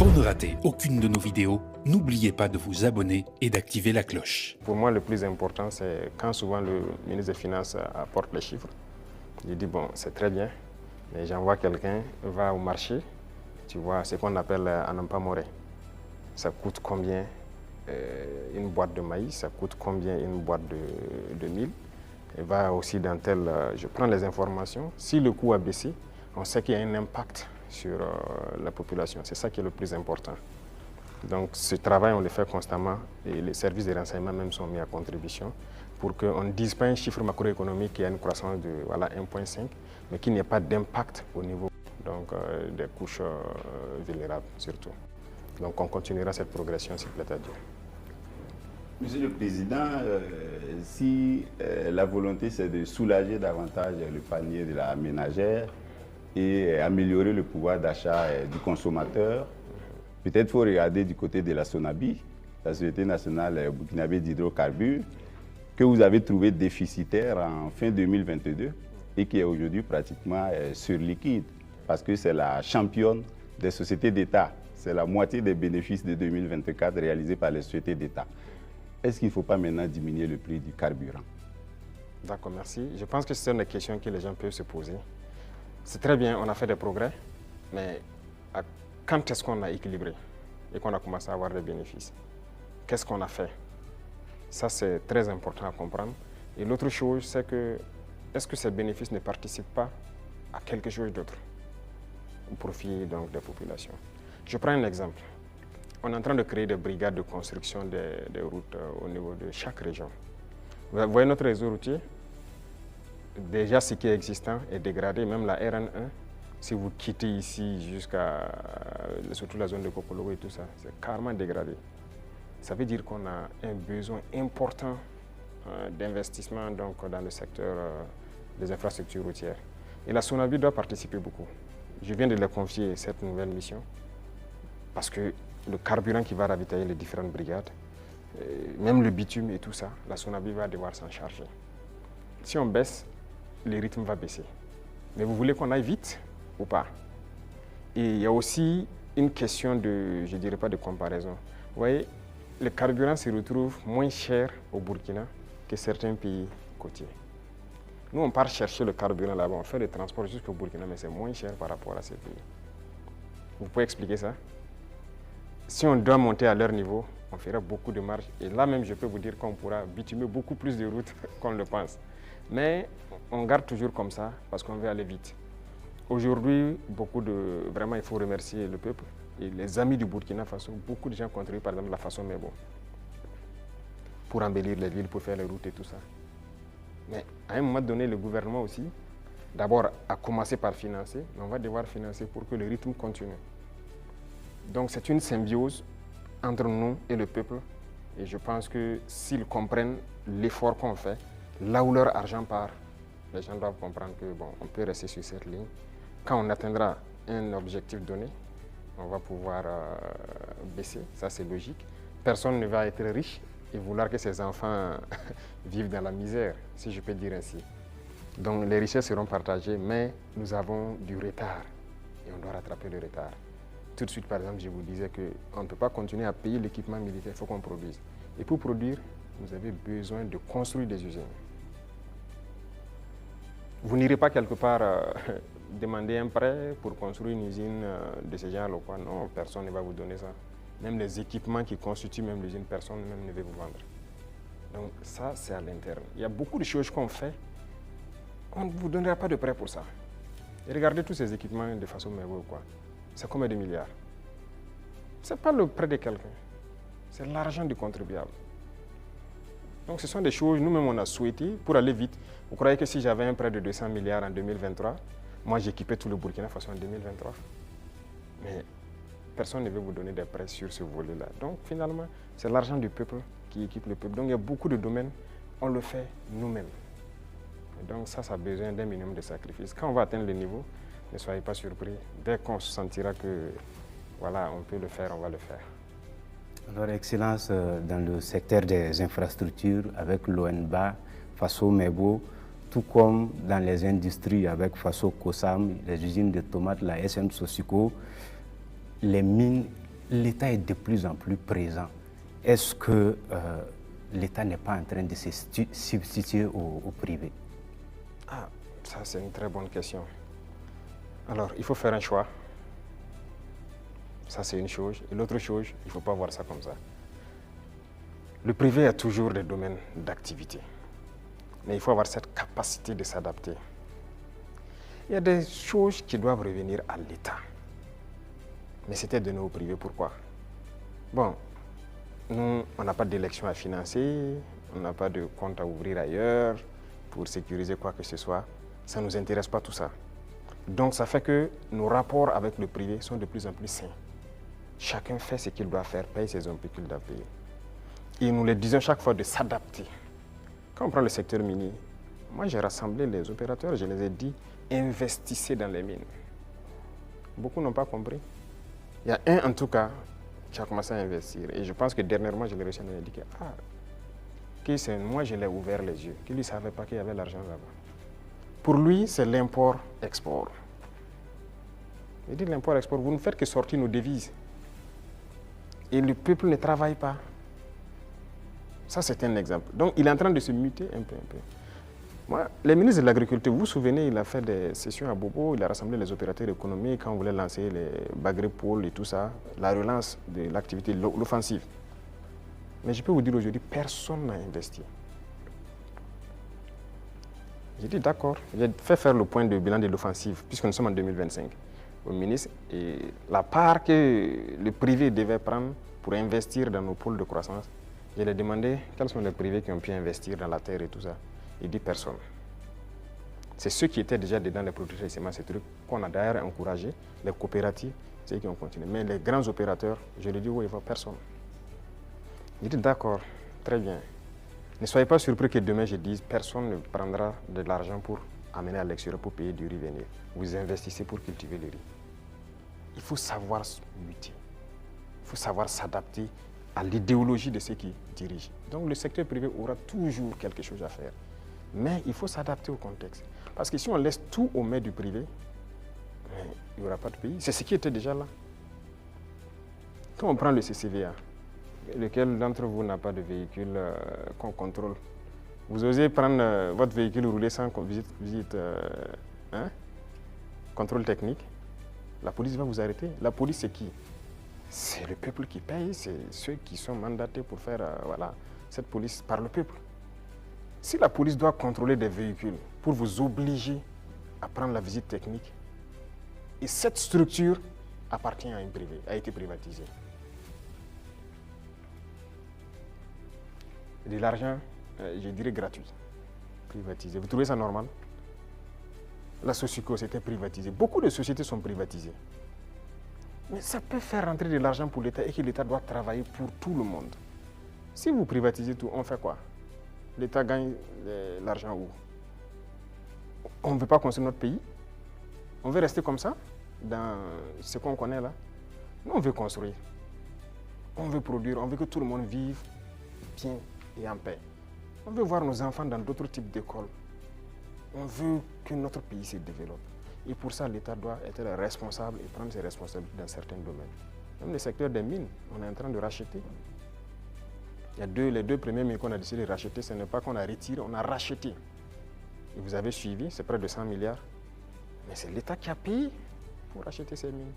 Pour ne rater aucune de nos vidéos, n'oubliez pas de vous abonner et d'activer la cloche. Pour moi, le plus important, c'est quand souvent le ministre des Finances apporte les chiffres. Il dit, bon, c'est très bien, mais j'envoie quelqu'un, va au marché, tu vois, ce qu'on appelle en Ampamoré. Ça coûte combien une boîte de maïs, ça coûte combien une boîte de mil. Et va aussi dans tel, je prends les informations. Si le coût a baissé, on sait qu'il y a un impact sur la population. C'est ça qui est le plus important. Donc ce travail, on le fait constamment et les services de renseignement même sont mis à contribution pour qu'on ne dise pas un chiffre macroéconomique qui a une croissance de voilà, 1,5, mais qu'il n'y ait pas d'impact au niveau des couches vulnérables surtout. Donc on continuera cette progression s'il plaît à Dieu. Monsieur le Président, si la volonté c'est de soulager davantage le panier de la ménagère et améliorer le pouvoir d'achat du consommateur, peut-être faut regarder du côté de la SONABI, la Société nationale burkinabé d'hydrocarbures, que vous avez trouvé déficitaire en fin 2022 et qui est aujourd'hui pratiquement sur liquide, parce que c'est la championne des sociétés d'État. C'est la moitié des bénéfices de 2024 réalisés par les sociétés d'État. Est-ce qu'il ne faut pas maintenant diminuer le prix du carburant? D'accord, merci. Je pense que c'est une question que les gens peuvent se poser. C'est très bien, on a fait des progrès, mais quand est-ce qu'on a équilibré et qu'on a commencé à avoir des bénéfices? Qu'est-ce qu'on a fait? Ça, c'est très important à comprendre. Et l'autre chose, c'est que est-ce que ces bénéfices ne participent pas à quelque chose d'autre au profit donc, des populations? Je prends un exemple. On est en train de créer des brigades de construction des routes au niveau de chaque région. Vous voyez notre réseau routier? Déjà, ce qui est existant est dégradé, même la RN1. Si vous quittez ici jusqu'à, surtout la zone de Kokologo et tout ça, c'est carrément dégradé. Ça veut dire qu'on a un besoin important d'investissement dans le secteur des infrastructures routières. Et la SONABI doit participer beaucoup. Je viens de leur confier cette nouvelle mission parce que le carburant qui va ravitailler les différentes brigades, même le bitume et tout ça, la SONABI va devoir s'en charger. Si on baisse, le rythme va baisser. Mais vous voulez qu'on aille vite ou pas? Et il y a aussi une question de, je ne dirais pas de comparaison. Vous voyez, le carburant se retrouve moins cher au Burkina que certains pays côtiers. Nous, on part chercher le carburant là-bas, on fait le transport jusqu'au Burkina, mais c'est moins cher par rapport à ces pays. Vous pouvez expliquer ça? Si on doit monter à leur niveau, on fera beaucoup de marge. Et là même, je peux vous dire qu'on pourra bitumer beaucoup plus de routes qu'on le pense. Mais on garde toujours comme ça parce qu'on veut aller vite. Aujourd'hui, vraiment, il faut remercier le peuple et les amis du Burkina Faso. Beaucoup de gens contribuent, par exemple, la façon Mebo pour embellir les villes, pour faire les routes et tout ça. Mais à un moment donné, le gouvernement aussi, d'abord, a commencé par financer, mais on va devoir financer pour que le rythme continue. Donc c'est une symbiose entre nous et le peuple. Et je pense que s'ils comprennent l'effort qu'on fait, là où leur argent part, les gens doivent comprendre que bon, on peut rester sur cette ligne. Quand on atteindra un objectif donné, on va pouvoir baisser, ça c'est logique. Personne ne va être riche et vouloir que ses enfants vivent dans la misère, si je peux dire ainsi. Donc les richesses seront partagées, mais nous avons du retard et on doit rattraper le retard. Tout de suite, par exemple, je vous disais qu'on ne peut pas continuer à payer l'équipement militaire, il faut qu'on produise. Et pour produire, vous avez besoin de construire des usines. Vous n'irez pas quelque part demander un prêt pour construire une usine de ce genre ou quoi. Non, personne ne va vous donner ça. Même les équipements qui constituent même l'usine, personne même ne veut vous vendre. Donc ça, c'est à l'interne. Il y a beaucoup de choses qu'on fait. On ne vous donnera pas de prêt pour ça. Et regardez tous ces équipements de façon merveilleuse ou quoi. C'est combien de milliards? Ce n'est pas le prêt de quelqu'un. C'est l'argent du contribuable. Donc ce sont des choses, nous-mêmes on a souhaité pour aller vite. Vous croyez que si j'avais un prêt de 200 milliards en 2023, moi j'équipais tout le Burkina Faso en 2023? Mais personne ne veut vous donner des prêts sur ce volet-là. Donc finalement, c'est l'argent du peuple qui équipe le peuple. Donc il y a beaucoup de domaines, on le fait nous-mêmes. Donc ça a besoin d'un minimum de sacrifices. Quand on va atteindre le niveau, ne soyez pas surpris. Dès qu'on se sentira que voilà, on peut le faire, on va le faire. Alors, Excellence, dans le secteur des infrastructures, avec l'ONBA, Faso Mebo, tout comme dans les industries avec Faso Kosam, les usines de tomates, la SM Sosico, les mines l'État est de plus en plus présent. Est-ce que l'État n'est pas en train de se substituer au privé? Ah, ça c'est une très bonne question. Alors, il faut faire un choix. Ça c'est une chose. Et l'autre chose, il ne faut pas voir ça comme ça. Le privé a toujours des domaines d'activité. Mais il faut avoir cette capacité de s'adapter. Il y a des choses qui doivent revenir à l'État. Mais c'était donné au privé, pourquoi? Bon, nous, on n'a pas d'élection à financer, on n'a pas de compte à ouvrir ailleurs pour sécuriser quoi que ce soit. Ça ne nous intéresse pas tout ça. Donc ça fait que nos rapports avec le privé sont de plus en plus sains. Chacun fait ce qu'il doit faire, paye ses impôts qu'il doit payer. Et nous les disons chaque fois de s'adapter. Quand on prend le secteur minier, moi j'ai rassemblé les opérateurs, je les ai dit, investissez dans les mines. Beaucoup n'ont pas compris. Il y a un en tout cas qui a commencé à investir. Et je pense que dernièrement, je l'ai reçu et indiqué, moi je l'ai ouvert les yeux, qu'il ne savait pas qu'il y avait l'argent là-bas. Pour lui, c'est l'import-export. Il dit l'import-export, vous ne faites que sortir nos devises. Et le peuple ne travaille pas. Ça, c'est un exemple. Donc, il est en train de se muter un peu. Moi, le ministre de l'Agriculture, vous vous souvenez, il a fait des sessions à Bobo, il a rassemblé les opérateurs économiques quand on voulait lancer les Bagré-Pôles et tout ça, la relance de l'activité, l'offensive. Mais je peux vous dire aujourd'hui, personne n'a investi. J'ai dit d'accord, j'ai fait faire le point de bilan de l'offensive, puisque nous sommes en 2025, au ministre, et la part que le privé devait prendre pour investir dans nos pôles de croissance, je lui ai demandé quels sont les privés qui ont pu investir dans la terre et tout ça. Il dit personne. C'est ceux qui étaient déjà dedans les producteurs de semences, ces trucs qu'on a d'ailleurs encouragé, les coopératives, c'est eux qui ont continué. Mais les grands opérateurs, je lui ai dit, oui, il ne faut personne. Il dit d'accord, très bien. Ne soyez pas surpris que demain je dise personne ne prendra de l'argent pour amener à l'extérieur pour payer du riz venir. Vous investissez pour cultiver le riz. Il faut savoir muter. Il faut savoir s'adapter à l'idéologie de ceux qui dirigent. Donc le secteur privé aura toujours quelque chose à faire. Mais il faut s'adapter au contexte. Parce que si on laisse tout aux mains du privé, il n'y aura pas de pays. C'est ce qui était déjà là. Quand on prend le CCVA, lequel d'entre vous n'a pas de véhicule qu'on contrôle? Vous osez prendre votre véhicule rouler sans visite contrôle technique? La police va vous arrêter. La police, c'est qui? C'est le peuple qui paye, c'est ceux qui sont mandatés pour faire cette police par le peuple. Si la police doit contrôler des véhicules pour vous obliger à prendre la visite technique, et cette structure appartient à un privé, a été privatisée. De l'argent, je dirais gratuit, privatisé. Vous trouvez ça normal? La Socico, c'était privatisé. Beaucoup de sociétés sont privatisées. Mais ça peut faire rentrer de l'argent pour l'État et que l'État doit travailler pour tout le monde. Si vous privatisez tout, on fait quoi? L'État gagne l'argent où? On ne veut pas construire notre pays? On veut rester comme ça, dans ce qu'on connaît là? Nous, on veut construire. On veut produire, on veut que tout le monde vive bien et en paix. On veut voir nos enfants dans d'autres types d'écoles. On veut que notre pays se développe. Et pour ça, l'État doit être responsable et prendre ses responsabilités dans certains domaines. Même le secteur des mines, on est en train de racheter. Il y a les deux premières mines qu'on a décidé de racheter, ce n'est pas qu'on a retiré, on a racheté. Et vous avez suivi, c'est près de 100 milliards. Mais c'est l'État qui a payé pour racheter ces mines.